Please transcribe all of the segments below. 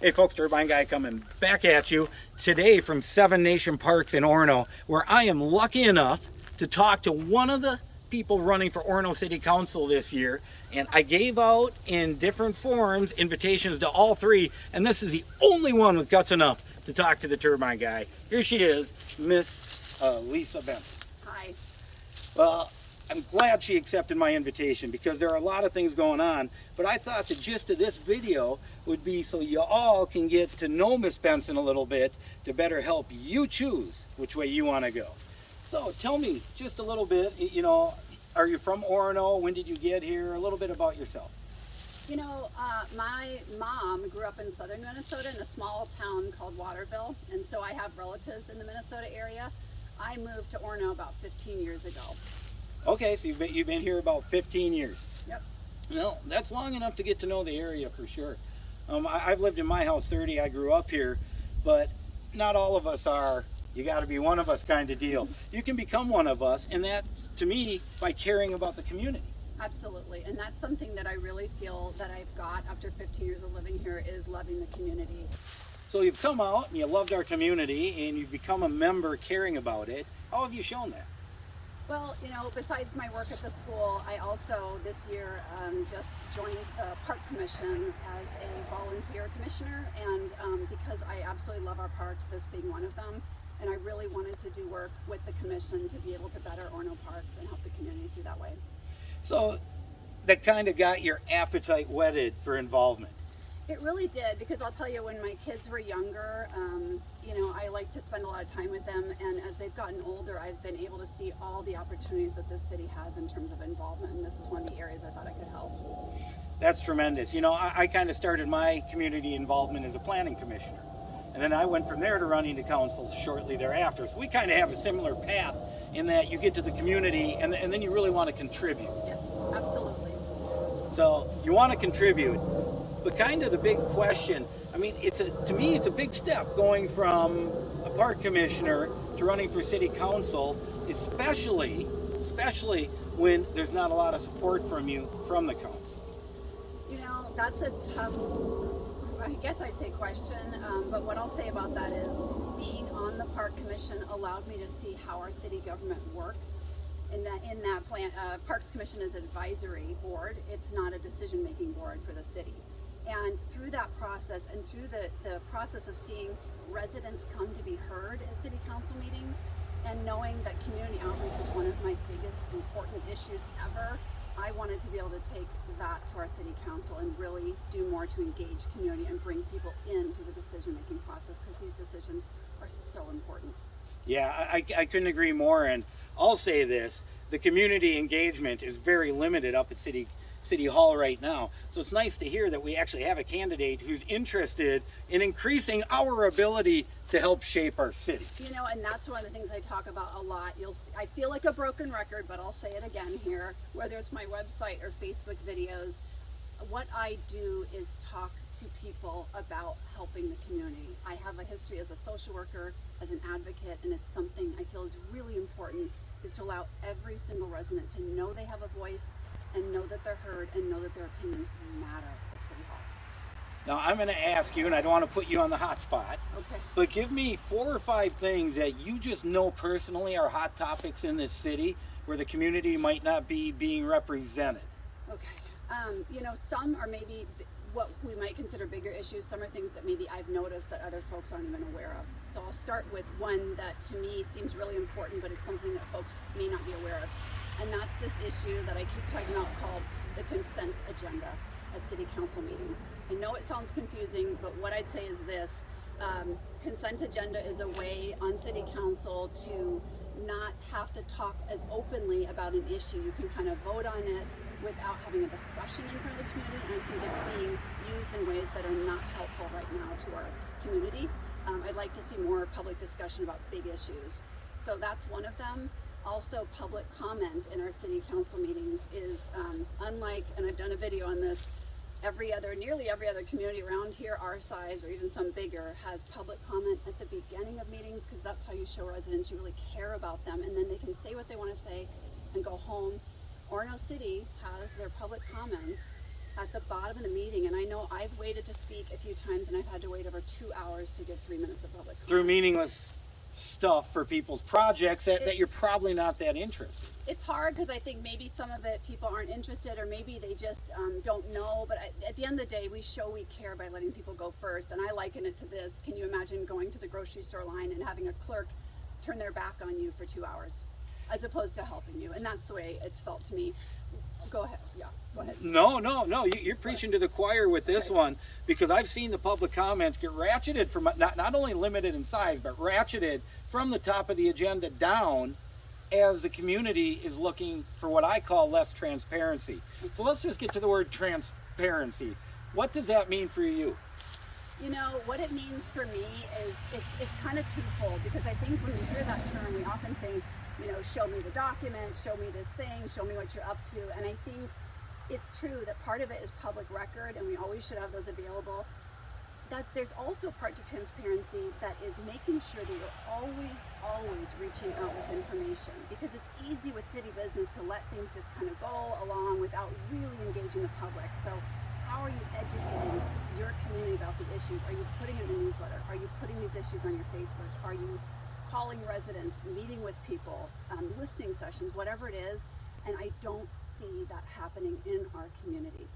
Hey folks, Turbine Guy coming back at you today from Seven Nation Parks in Orono, where I am lucky enough to talk to one of the people running for Orono City Council this year. And I gave out in different forms invitations to all three, and this is the only one with guts enough to talk to the Turbine Guy. Here she is, Miss Alisa Benson. Hi. Well, I'm glad she accepted my invitation because there are a lot of things going on, but I thought the gist of this video would be so you all can get to know Miss Benson a little bit to better help you choose which way you want to go. So tell me just a little bit, are you from Orono? When did you get here? A little bit about yourself. My mom grew up in southern Minnesota in a small town called Waterville, and so I have relatives in the Minnesota area. I moved to Orono about 15 years ago. Okay, so you've been here about 15 years. Yep. Well, that's long enough to get to know the area for sure. I've lived in my house 30, I grew up here, but not all of us are, you got to be one of us kind of deal. You can become one of us, and that's, to me, by caring about the community. Absolutely, and that's something that I really feel that I've got after 15 years of living here is loving the community. So you've come out and you loved our community and you've become a member caring about it. How have you shown that? Well, besides my work at the school, I also this year just joined the Park Commission as a volunteer commissioner, and because I absolutely love our parks, this being one of them, and I really wanted to do work with the commission to be able to better Orono parks and help the community through that way. So that kind of got your appetite whetted for involvement. It really did, because I'll tell you, when my kids were younger, I like to spend a lot of time with them, and as they've gotten older, I've been able to see all the opportunities that this city has in terms of involvement, and this is one of the areas I thought I could help. That's tremendous. I kind of started my community involvement as a planning commissioner, and then I went from there to running the council shortly thereafter. So we kind of have a similar path in that you get to the community and then you really want to contribute. Yes, absolutely. So you want to contribute. But kind of the big question, to me it's a big step going from a park commissioner to running for city council, especially when there's not a lot of support from the council. That's a tough, I guess I'd say question, but what I'll say about that is being on the park commission allowed me to see how our city government works. In that plan, Parks Commission is an advisory board. It's not a decision-making board for the city. And through that process and through the process of seeing residents come to be heard at city council meetings and knowing that community outreach is one of my biggest important issues ever, I wanted to be able to take that to our city council and really do more to engage community and bring people into the decision-making process, because these decisions are so important. Yeah, I couldn't agree more, and I'll say this, the community engagement is very limited up at City Hall right now. So it's nice to hear that we actually have a candidate who's interested in increasing our ability to help shape our city. And that's one of the things I talk about a lot. I feel like a broken record, but I'll say it again here, whether it's my website or Facebook videos, what I do is talk to people about helping the community. I have a history as a social worker, as an advocate, and it's something I feel is really important, is to allow every single resident to know they have a voice and know that they're heard and know that their opinions matter at City Hall. Now I'm going to ask you, and I don't want to put you on the hot spot, okay, but give me 4 or 5 things that you just know personally are hot topics in this city where the community might not be being represented. Okay. Some are maybe what we might consider bigger issues. Some are things that maybe I've noticed that other folks aren't even aware of. So I'll start with one that to me seems really important, but it's something that folks may not be aware of. And that's this issue that I keep talking about called the consent agenda at city council meetings. I know it sounds confusing, but what I'd say is this. Consent agenda is a way on city council to not have to talk as openly about an issue. You can kind of vote on it without having a discussion in front of the community, and I think it's being used in ways that are not helpful right now to our community. I'd like to see more public discussion about big issues. So that's one of them. Also, public comment in our city council meetings is unlike, and I've done a video on this, nearly every other community around here our size or even some bigger has public comment at the beginning of meetings, because that's how you show residents you really care about them, and then they can say what they want to say and go home. Orono City has their public comments at the bottom of the meeting, and I know I've waited to speak a few times, and I've had to wait over 2 hours to give 3 minutes of public comment. Through meaningless stuff for people's projects that you're probably not that interested. It's hard because I think maybe some of it people aren't interested, or maybe they just don't know. But at the end of the day, we show we care by letting people go first. And I liken it to this. Can you imagine going to the grocery store line and having a clerk turn their back on you for 2 hours, as opposed to helping you? And that's the way it's felt to me. Go ahead. Yeah, go ahead. No. You're preaching to the choir with this one, because I've seen the public comments get ratcheted from not only limited in size, but ratcheted from the top of the agenda down, as the community is looking for what I call less transparency. So let's just get to the word transparency. What does that mean for you? You know, what it means for me is it's kind of twofold, because I think when we hear that term, we often think, you know, show me the document, show me this thing, show me what you're up to. And I think it's true that part of it is public record, and we always should have those available. That there's also a part to transparency that is making sure that you're always reaching out with information, because it's easy with city business to let things just kind of go along without really engaging the public. So how are you educating your community about the issues? Are you putting it in a newsletter? Are you putting these issues on your Facebook? Are you calling residents, meeting with people, listening sessions, whatever it is? And I don't see that happening in our community.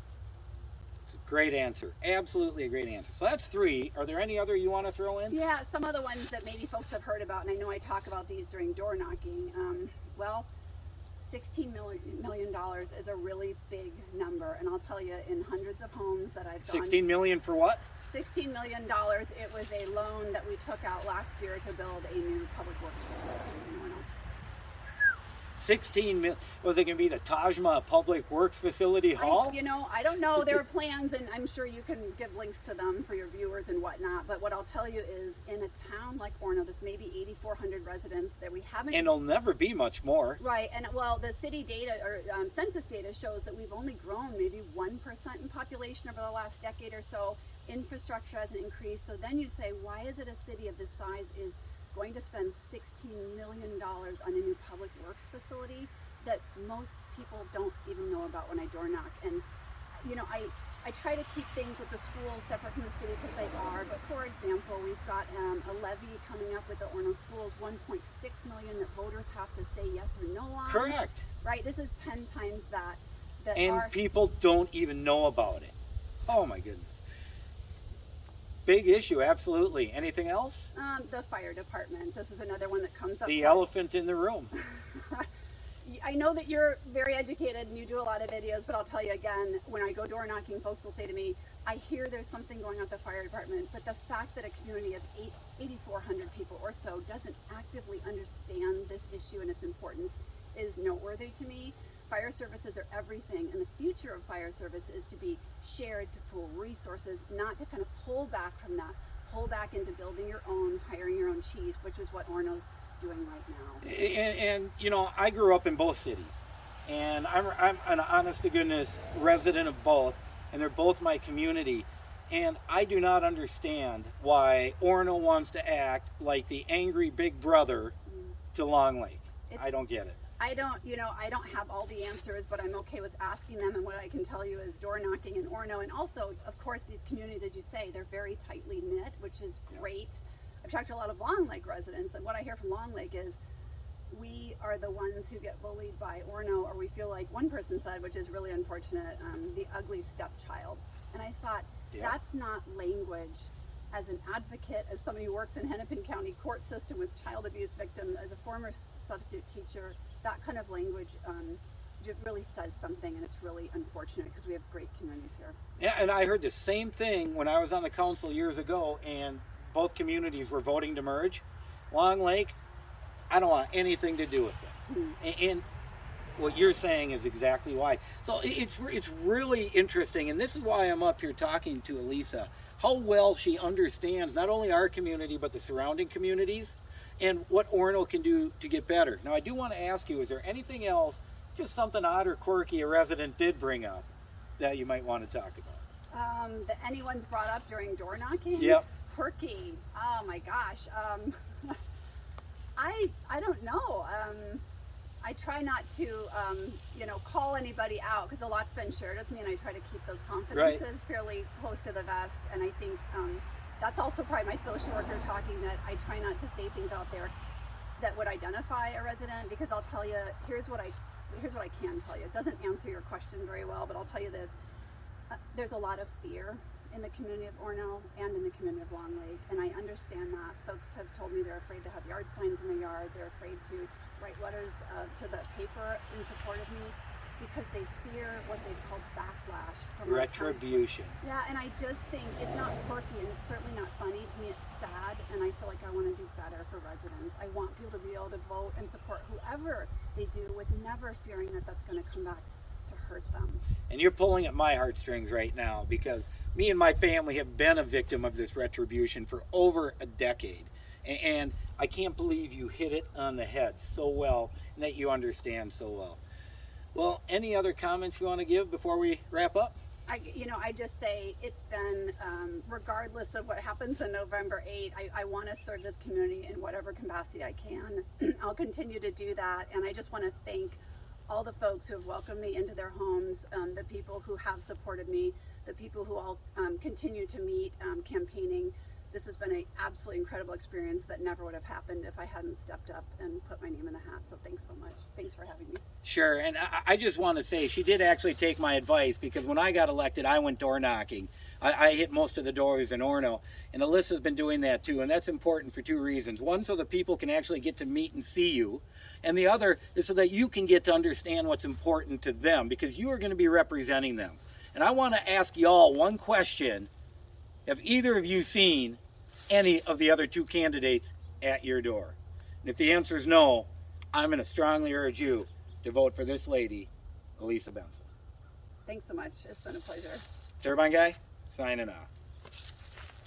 Great answer. Absolutely a great answer. So that's 3. Are there any other you want to throw in? Yeah, some of the ones that maybe folks have heard about, and I know I talk about these during door knocking. Well, $16 million is a really big number, and I'll tell you, in hundreds of homes that I've gone. $16 million for what? $16 million. It was a loan that we took out last year to build a new public works facility in Orono. 16 million. Was it going to be the Tajma Public Works Facility Hall? I don't know. There are plans, and I'm sure you can give links to them for your viewers and whatnot. But what I'll tell you is, in a town like Orono, there's maybe 8,400 residents that we haven't. And it'll never be much more. Right, and well, the city data or census data shows that we've only grown maybe 1% in population over the last decade or so. Infrastructure hasn't increased. So then you say, why is it a city of this size is going to spend $16 million on a new public works facility that most people don't even know about when I door knock? And I try to keep things with the schools separate from the city, because they are. But for example, we've got a levy coming up with the Orono schools, $1.6 million, that voters have to say yes or no on. Correct. Right. This is 10 times that. And people don't even know about it. Oh my goodness. Big issue, absolutely. Anything else? The fire department. This is another one that comes up. The elephant in the room. I know that you're very educated and you do a lot of videos, but I'll tell you again, when I go door knocking, folks will say to me, I hear there's something going on at the fire department, but the fact that a community of 8,400 people or so doesn't actively understand this issue and its importance is noteworthy to me. Fire services are everything, and the future of fire service is to be shared, to pool resources, not to kind of pull back from that, pull back into building your own, hiring your own chiefs, which is what Orono's doing right now. And I grew up in both cities, and I'm an honest to goodness resident of both, and they're both my community. And I do not understand why Orono wants to act like the angry big brother to Long Lake. I don't get it. I don't have all the answers, but I'm okay with asking them. And what I can tell you is door knocking in Orono, and also, of course, these communities, as you say, they're very tightly knit, which is great. I've talked to a lot of Long Lake residents, and what I hear from Long Lake is we are the ones who get bullied by Orono, or we feel like one person said, which is really unfortunate, the ugly stepchild. And I thought, that's not language. As an advocate, as somebody who works in Hennepin County court system with child abuse victims, as a former substitute teacher, that kind of language really says something, and it's really unfortunate because we have great communities here. Yeah, and I heard the same thing when I was on the council years ago, and both communities were voting to merge. Long Lake, I don't want anything to do with it. And what you're saying is exactly why. So it's really interesting, and this is why I'm up here talking to Alisa, how well she understands not only our community but the surrounding communities and what Orono can do to get better. Now I do want to ask you, is there anything else, just something odd or quirky a resident did bring up that you might want to talk about? That anyone's brought up during door knocking? Yep. Quirky. Oh my gosh. I don't know. I try not to, call anybody out because a lot's been shared with me, and I try to keep those confidences fairly close to the vest. And I think that's also probably my social worker talking, that I try not to say things out there that would identify a resident, because I'll tell you, here's what I can tell you. It doesn't answer your question very well, but I'll tell you this. There's a lot of fear in the community of Orono and in the community of Long Lake, and I understand that. Folks have told me they're afraid to have yard signs in the yard. They're afraid to write letters to the paper in support of me because they fear what they call backlash from retribution. Yeah, and I just think it's not quirky, and it's certainly not funny. To me, it's sad, and I feel like I want to do better for residents. I want people to be able to vote and support whoever they do, with never fearing that that's going to come back to hurt them. And you're pulling at my heartstrings right now, because me and my family have been a victim of this retribution for over a decade. And I can't believe you hit it on the head so well, and that you understand so well. Well, any other comments you want to give before we wrap up? I just say it's been, regardless of what happens on November 8th, I want to serve this community in whatever capacity I can. I'll continue to do that, and I just want to thank all the folks who have welcomed me into their homes, the people who have supported me, the people who all continue to meet campaigning. This has been an absolutely incredible experience that never would have happened if I hadn't stepped up and put my name in the hat. So thanks so much. Thanks for having me. Sure, and I just want to say she did actually take my advice, because when I got elected, I went door knocking. I hit most of the doors in Orono, and Alisa's been doing that too, and that's important for two reasons. One, so that people can actually get to meet and see you, and the other is so that you can get to understand what's important to them, because you are going to be representing them. And I want to ask y'all one question. Have either of you seen any of the other two candidates at your door? And if the answer is no, I'm going to strongly urge you to vote for this lady, Alisa Benson. Thanks so much. It's been a pleasure. Turbine Guy, signing off.